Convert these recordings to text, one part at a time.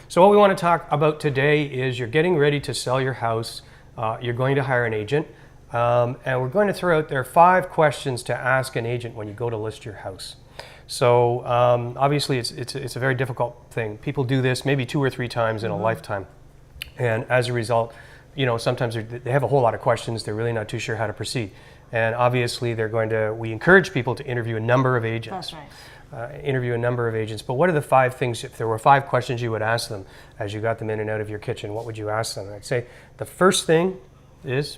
So what we want to talk about today is you're getting ready to sell your house. You're going to hire an agent. And we're going to throw out there 5 questions to ask an agent when you go to list your house. So obviously it's a very difficult thing. People do this maybe 2 or 3 times in a lifetime. And as a result, sometimes they have a whole lot of questions. They're really not too sure how to proceed. And obviously we encourage people to interview a number of agents. That's right. Interview a number of agents. But what are the 5 things, if there were 5 questions you would ask them as you got them in and out of your kitchen, what would you ask them? I'd say the first thing is?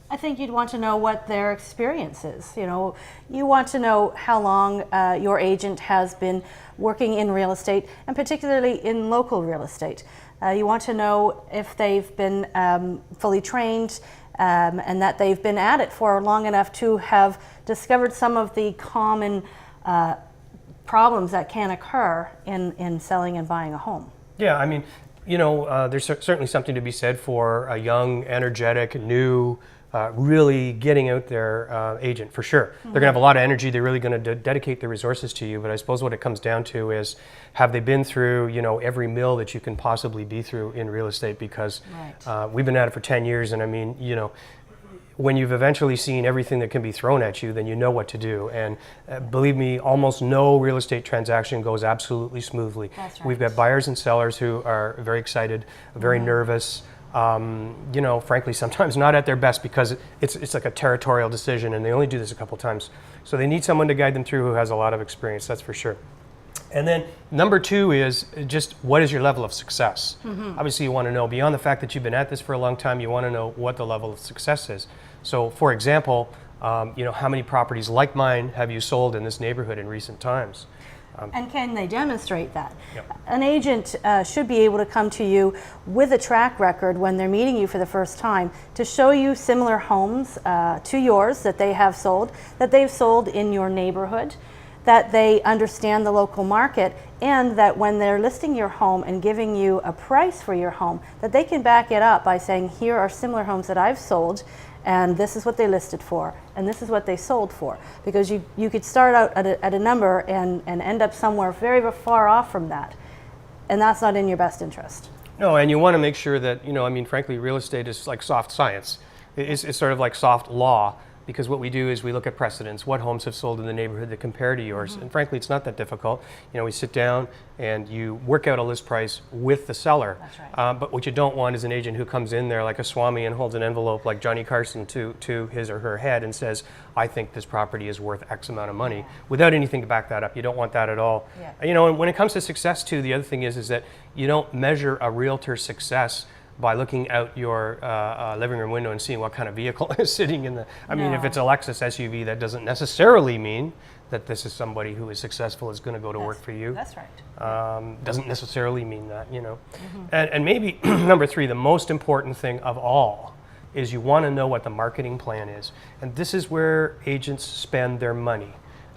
I think you'd want to know what their experience is. You want to know how long your agent has been working in real estate, and particularly in local real estate. You want to know if they've been fully trained and that they've been at it for long enough to have discovered some of the common problems that can occur in selling and buying a home. Yeah, I mean, there's certainly something to be said for a young, energetic, new, really getting out there agent, for sure. They're going to have a lot of energy. They're really going to dedicate their resources to you. But I suppose what it comes down to is, have they been through, every mill that you can possibly be through in real estate? Because we've been at it for 10 years, and I mean, when you've eventually seen everything that can be thrown at you, then you know what to do. And believe me, almost no real estate transaction goes absolutely smoothly. That's right. We've got buyers and sellers who are very excited, very nervous. Frankly, sometimes not at their best, because it's like a territorial decision, and they only do this a couple times. So they need someone to guide them through who has a lot of experience, that's for sure. And then number 2 is just, what is your level of success? Obviously, you want to know, beyond the fact that you've been at this for a long time, you want to know what the level of success is. So for example, how many properties like mine have you sold in this neighborhood in recent times? And can they demonstrate that? Yep. An agent should be able to come to you with a track record when they're meeting you for the first time to show you similar homes to yours that they have sold, that they've sold in your neighborhood, that they understand the local market, and that when they're listing your home and giving you a price for your home, that they can back it up by saying, here are similar homes that I've sold, and this is what they listed for, and this is what they sold for. Because you could start out at a number and end up somewhere very far off from that, and that's not in your best interest. No, and you want to make sure that, frankly, real estate is like soft science. It's sort of like soft law, because what we do is we look at precedents, what homes have sold in the neighborhood that compare to yours. And frankly, it's not that difficult. We sit down and you work out a list price with the seller. That's right. But what you don't want is an agent who comes in there like a swami and holds an envelope like Johnny Carson to his or her head and says, I think this property is worth X amount of money, without anything to back that up. You don't want that at all. Yeah. And when it comes to success too, the other thing is that you don't measure a realtor's success by looking out your living room window and seeing what kind of vehicle is sitting in the... I mean, if it's a Lexus SUV, that doesn't necessarily mean that this is somebody who is successful, is going to go to work for you. That's right. Doesn't necessarily mean that, And maybe number 3, the most important thing of all, is you want to know what the marketing plan is. And this is where agents spend their money.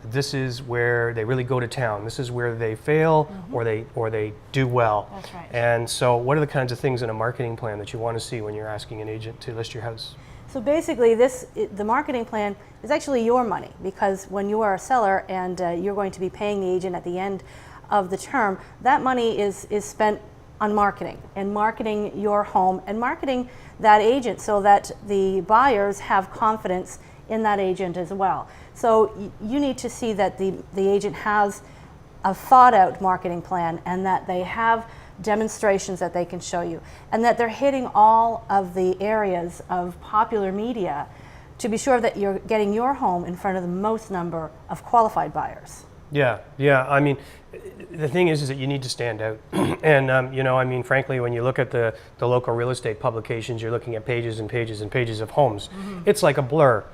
This is where they really go to town. This is where they fail or they do well. That's right. And so what are the kinds of things in a marketing plan that you want to see when you're asking an agent to list your house? So basically, the marketing plan is actually your money, because when you are a seller and you're going to be paying the agent at the end of the term, that money is spent on marketing, and marketing your home and marketing that agent so that the buyers have confidence in that agent as well. So you need to see that the agent has a thought out marketing plan, and that they have demonstrations that they can show you, and that they're hitting all of the areas of popular media to be sure that you're getting your home in front of the most number of qualified buyers. Yeah. I mean, the thing is that you need to stand out. And, frankly, when you look at the local real estate publications, you're looking at pages and pages and pages of homes. It's like a blur.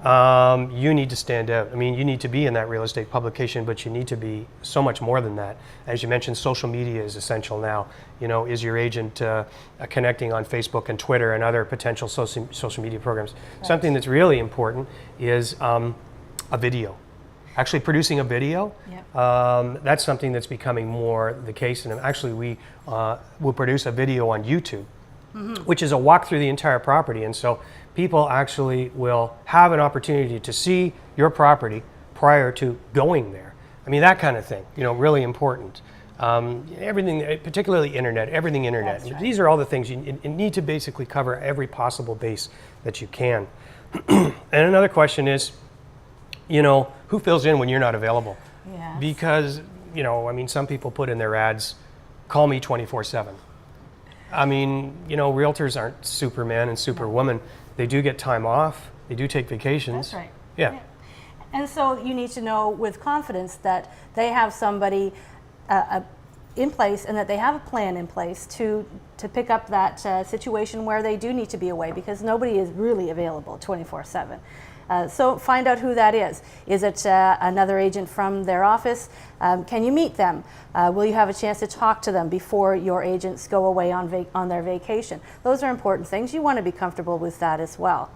You need to stand out. I mean, you need to be in that real estate publication, but you need to be so much more than that. As you mentioned, social media is essential now. Is your agent connecting on Facebook and Twitter and other potential social media programs? Right. Something that's really important is a video. Actually producing a video, that's something that's becoming more the case. And actually we will produce a video on YouTube, which is a walk through the entire property. And so people actually will have an opportunity to see your property prior to going there. I mean, that kind of thing, really important. everything, particularly internet, everything internet. That's right. These are all the things you need to basically cover every possible base that you can. And another question is, who fills in when you're not available? Yes. Because, some people put in their ads, call me 24/7. Realtors aren't Superman and Superwoman. They do get time off. They do take vacations. That's right. Yeah. And so you need to know with confidence that they have somebody in place and that they have a plan in place to pick up that situation where they do need to be away, because nobody is really available 24/7. So find out who that is. Is it another agent from their office? Can you meet them? Will you have a chance to talk to them before your agents go away on their vacation? Those are important things. You want to be comfortable with that as well.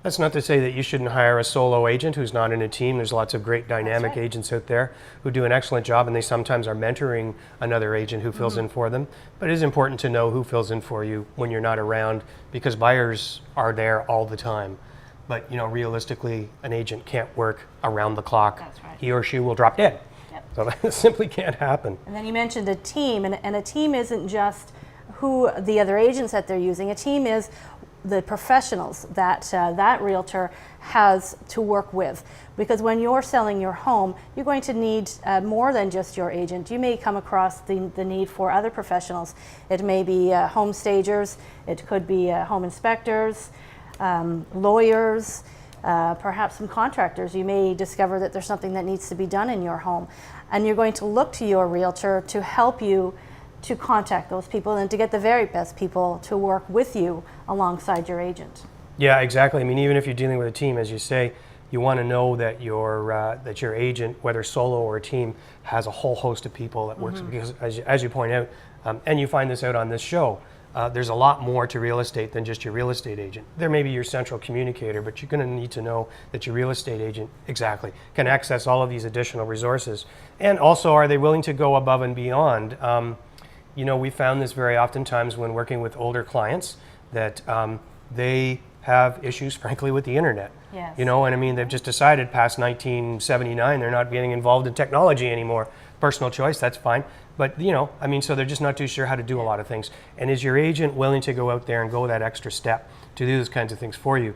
That's not to say that you shouldn't hire a solo agent who's not in a team. There's lots of great dynamic agents out there who do an excellent job, and they sometimes are mentoring another agent who fills in for them. But it is important to know who fills in for you when you're not around, because buyers are there all the time. But realistically, an agent can't work around the clock. That's right. He or she will drop dead. Yep. So that simply can't happen. And then you mentioned a team, and a team isn't just who the other agents that they're using. A team is the professionals that that realtor has to work with, because when you're selling your home, you're going to need more than just your agent. You may come across the need for other professionals. It may be home stagers, it could be home inspectors, lawyers, perhaps some contractors. You may discover that there's something that needs to be done in your home, and you're going to look to your realtor to help you to contact those people and to get the very best people to work with you alongside your agent. Yeah, exactly. Even if you're dealing with a team, as you say, you want to know that your agent, whether solo or a team, has a whole host of people that works. Because as you point out, and you find this out on this show, there's a lot more to real estate than just your real estate agent. There may be your central communicator, but you're going to need to know that your real estate agent can access all of these additional resources. And also, are they willing to go above and beyond? We found this very oftentimes when working with older clients, that they have issues, frankly, with the internet. Yes. They've just decided past 1979 they're not getting involved in technology anymore. Personal choice, that's fine. But, so they're just not too sure how to do a lot of things. And is your agent willing to go out there and go that extra step to do those kinds of things for you?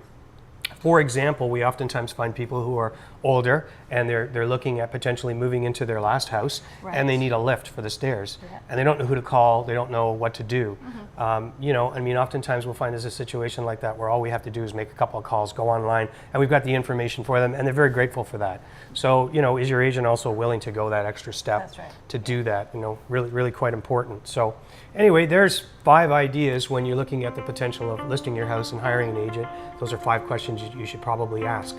For example, we oftentimes find people who are older and they're looking at potentially moving into their last house, and they need a lift for the stairs, and they don't know who to call, they don't know what to do. Oftentimes we'll find there's a situation like that where all we have to do is make a couple of calls, go online, and we've got the information for them, and they're very grateful for that. So, is your agent also willing to go that extra step to do that? Really, really quite important. So anyway, there's 5 ideas when you're looking at the potential of listing your house and hiring an agent. Those are 5 questions you should probably ask.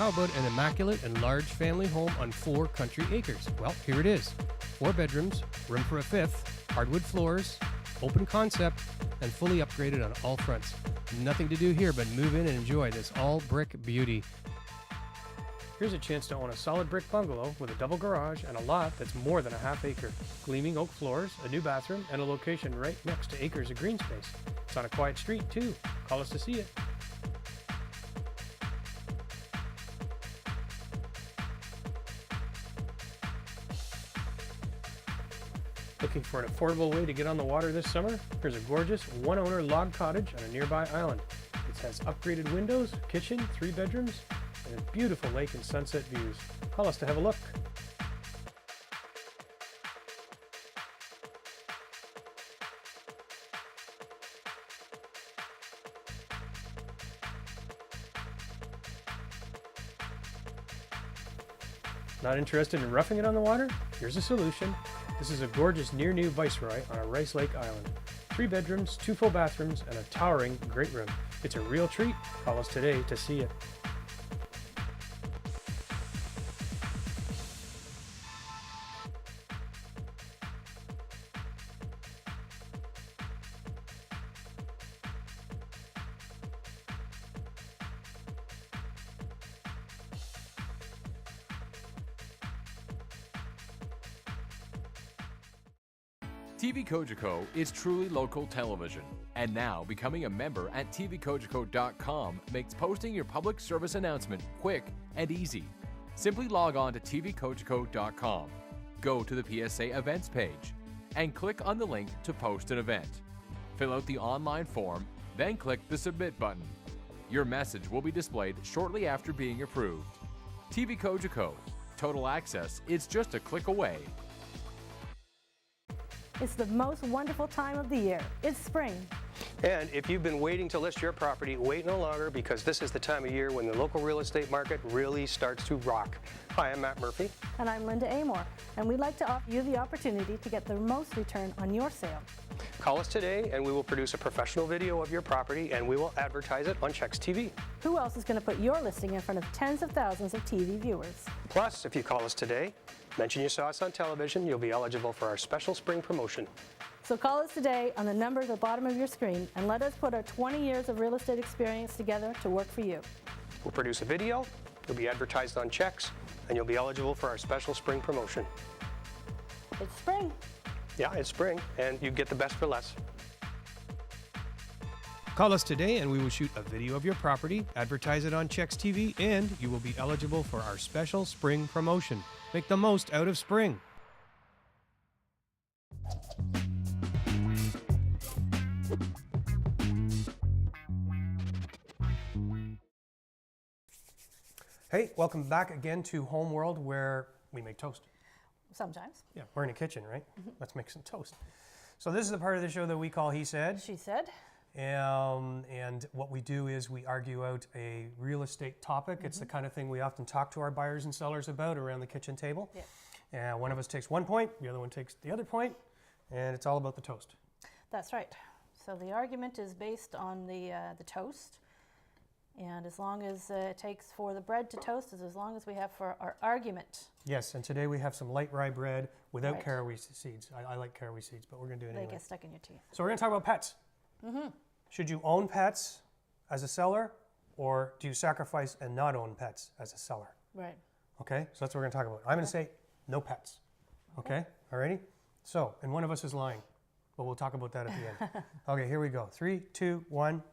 How about an immaculate and large family home on 4 country acres? Well, here it is. 4 bedrooms, room for a 5th, hardwood floors, open concept, and fully upgraded on all fronts. Nothing to do here but move in and enjoy this all-brick beauty. Here's a chance to own a solid brick bungalow with a double garage and a lot that's more than a half acre. Gleaming oak floors, a new bathroom, and a location right next to acres of green space. It's on a quiet street, too. Call us to see it. Looking for an affordable way to get on the water this summer? Here's a gorgeous one-owner log cottage on a nearby island. It has upgraded windows, kitchen, 3 bedrooms, and a beautiful lake and sunset views. Call us to have a look. Not interested in roughing it on the water? Here's a solution. This is a gorgeous near-new Viceroy on a Rice Lake island. 3 bedrooms, 2 full bathrooms, and a towering great room. It's a real treat. Call us today to see it. TV Kojiko is truly local television, and now becoming a member at tvkojiko.com makes posting your public service announcement quick and easy. Simply log on to tvkojiko.com, go to the PSA events page, and click on the link to post an event. Fill out the online form, then click the submit button. Your message will be displayed shortly after being approved. TV Kojiko. Total access is just a click away. It's the most wonderful time of the year. It's spring. And if you've been waiting to list your property, wait no longer, because this is the time of year when the local real estate market really starts to rock. Hi, I'm Matt Murphy. And I'm Linda Amor, and we'd like to offer you the opportunity to get the most return on your sale. Call us today and we will produce a professional video of your property and we will advertise it on Checks TV. Who else is going to put your listing in front of tens of thousands of TV viewers? Plus, if you call us today, mention you saw us on television, you'll be eligible for our special spring promotion. So call us today on the number at the bottom of your screen and let us put our 20 years of real estate experience together to work for you. We'll produce a video, you'll be advertised on Checks, and you'll be eligible for our special spring promotion. It's spring. Yeah, it's spring, and you get the best for less. Call us today and we will shoot a video of your property, advertise it on Checks TV, and you will be eligible for our special spring promotion. Make the most out of spring. Hey, welcome back again to Home World, where we make toast. Sometimes. Yeah, we're in a kitchen, right? Let's make some toast. So this is the part of the show that we call He Said. She said. And what we do is we argue out a real estate topic. It's the kind of thing we often talk to our buyers and sellers about around the kitchen table. Yeah. And one of us takes one point, the other one takes the other point, and it's all about the toast. That's right. So the argument is based on the toast. And as long as it takes for the bread to toast, is as long as we have for our argument. Yes, and today we have some light rye bread without Right. caraway seeds. I like caraway seeds, but we're going to do it They anyway. get stuck in your teeth. So we're going to talk about pets. Should you own pets as a seller, or do you sacrifice and not own pets as a seller? Right. Okay, so that's what we're going to talk about. I'm going to say no pets. Okay, alrighty? So, and one of us is lying, but we'll talk about that at the end. Okay, here we go. 3, 2, 1.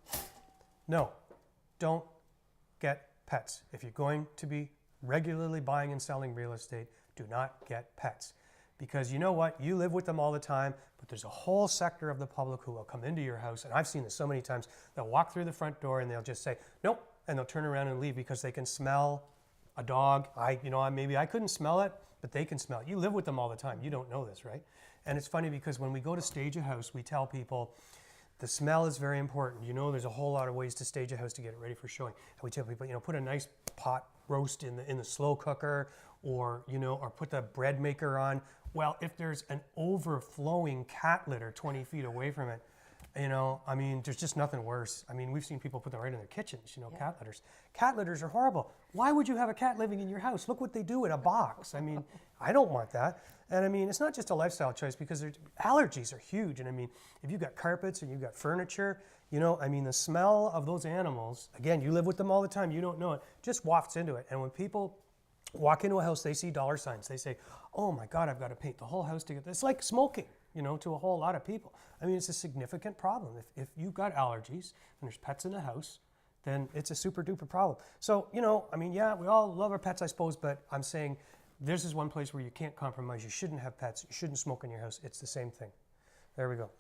No, don't get pets. If you're going to be regularly buying and selling real estate, do not get pets. Because you know what? You live with them all the time, but there's a whole sector of the public who will come into your house, and I've seen this so many times. They'll walk through the front door and they'll just say, nope, and they'll turn around and leave because they can smell a dog. Maybe I couldn't smell it, but they can smell it. You live with them all the time. You don't know this, right? And it's funny because when we go to stage a house, we tell people the smell is very important. You know, there's a whole lot of ways to stage a house to get it ready for showing. And we tell people, put a nice pot roast in the slow cooker, or put the bread maker on. Well, if there's an overflowing cat litter 20 feet away from it, You know, I mean, there's just nothing worse. I mean, we've seen people put them right in their kitchens, you know, cat litters. Cat litters are horrible. Why would you have a cat living in your house? Look what they do in a box. I mean, I don't want that. And I mean, it's not just a lifestyle choice because allergies are huge. And I mean, if you've got carpets and you've got furniture, you know, I mean, the smell of those animals, again, you live with them all the time, you don't know it, just wafts into it. And when people walk into a house, they see dollar signs. They say, oh my God, I've got to paint the whole house to get this. It's like smoking, you know, to a whole lot of people. I mean, it's a significant problem. If you've got allergies and there's pets in the house, then it's a super duper problem. So, you know, I mean, yeah, we all love our pets, I suppose, but I'm saying this is one place where you can't compromise. You shouldn't have pets. You shouldn't smoke in your house. It's the same thing. There we go.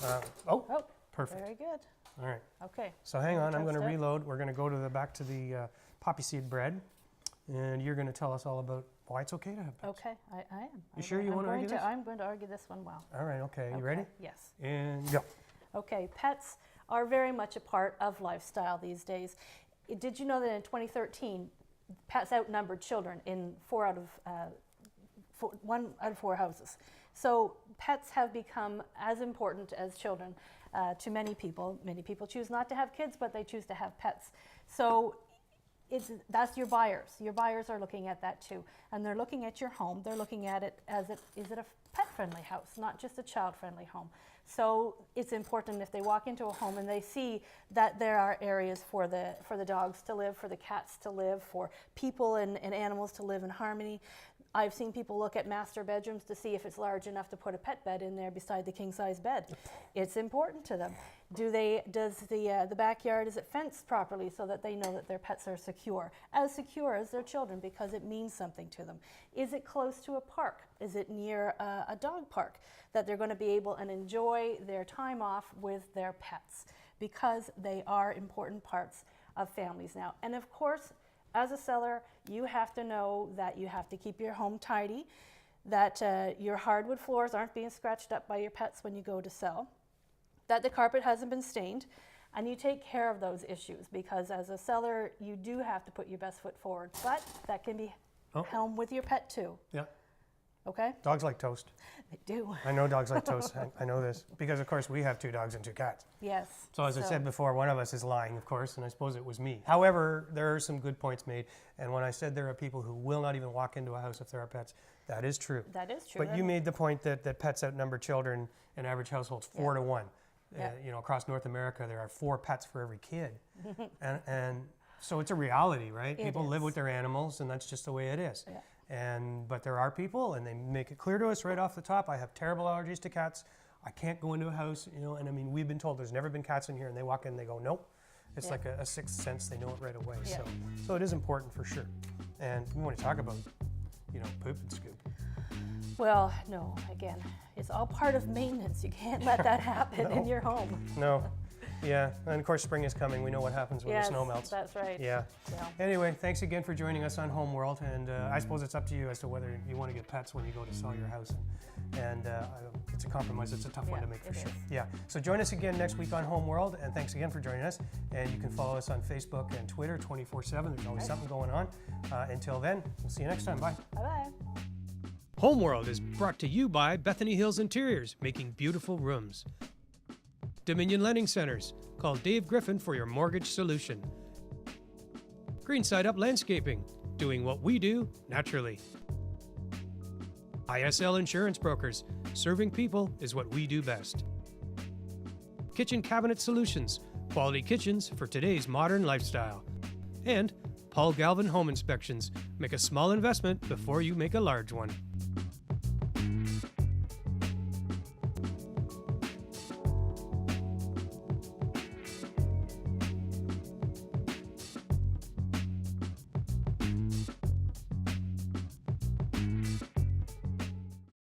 Oh, perfect. Very good. All right. Okay. So hang on, I'm going to Toast it. reload. We're going to go to back to the poppy seed bread. And you're going to tell us all about why it's okay to have pets. Okay, I am. You sure you want to argue this? I'm going to argue this one well. All right, okay. You ready? Yes. And go. Okay, pets are very much a part of lifestyle these days. Did you know that in 2013, pets outnumbered children in 1 out of 4 houses? So pets have become as important as children to many people. Many people choose not to have kids, but they choose to have pets. So that's your buyers. Your buyers are looking at that too. And they're looking at your home. They're looking at it as is it a pet-friendly house, not just a child-friendly home. So it's important if they walk into a home and they see that there are areas for the dogs to live, for the cats to live, for people and animals to live in harmony. I've seen people look at master bedrooms to see if it's large enough to put a pet bed in there beside the king-size bed. It's important to them. Does the backyard, is it fenced properly so that they know that their pets are secure as their children, because it means something to them? Is it close to a park? Is it near a dog park that they're going to be able and enjoy their time off with their pets, because they are important parts of families now. And of course, as a seller, you have to know that you have to keep your home tidy, that your hardwood floors aren't being scratched up by your pets when you go to sell, that the carpet hasn't been stained, and you take care of those issues, because as a seller, you do have to put your best foot forward. But that can be home with your pet too. Yeah. Okay? Dogs like toast. They do. I know dogs like toast. I know this because, of course, we have 2 dogs and 2 cats. Yes. So as I said before, one of us is lying, of course, and I suppose it was me. However, there are some good points made. And when I said there are people who will not even walk into a house if there are pets, that is true. That is true. But you made the point that pets outnumber children in average households 4 to 1. Yeah. You know, across North America, there are 4 pets for every kid. and so it's a reality, right? People live with their animals, and that's just the way it is. Yeah. But there are people, and they make it clear to us right off the top, I have terrible allergies to cats. I can't go into a house, you know, and I mean, we've been told there's never been cats in here, and they walk in and they go, nope. It's like a sixth sense, they know it right away. Yeah. So it is important for sure. And we want to talk about, you know, poop and scoop. Well, no, again, it's all part of maintenance. You can't let that happen in your home. No. Yeah, and of course spring is coming. We know what happens when the snow melts. That's right. Yeah. Anyway, thanks again for joining us on Home World, and I suppose it's up to you as to whether you want to get pets when you go to sell your house, and it's a compromise. It's a tough one to make for sure. Yeah. So join us again next week on Home World, and thanks again for joining us. And you can follow us on Facebook and Twitter 24/7. There's always something going on. Until then, we'll see you next time. Bye. Bye-bye. Homeworld is brought to you by Bethany Hills Interiors, making beautiful rooms. Dominion Lending Centers. Call Dave Griffin for your mortgage solution. Greenside Up Landscaping. Doing what we do naturally. ISL Insurance Brokers. Serving people is what we do best. Kitchen Cabinet Solutions. Quality kitchens for today's modern lifestyle. And Paul Galvin Home Inspections. Make a small investment before you make a large one.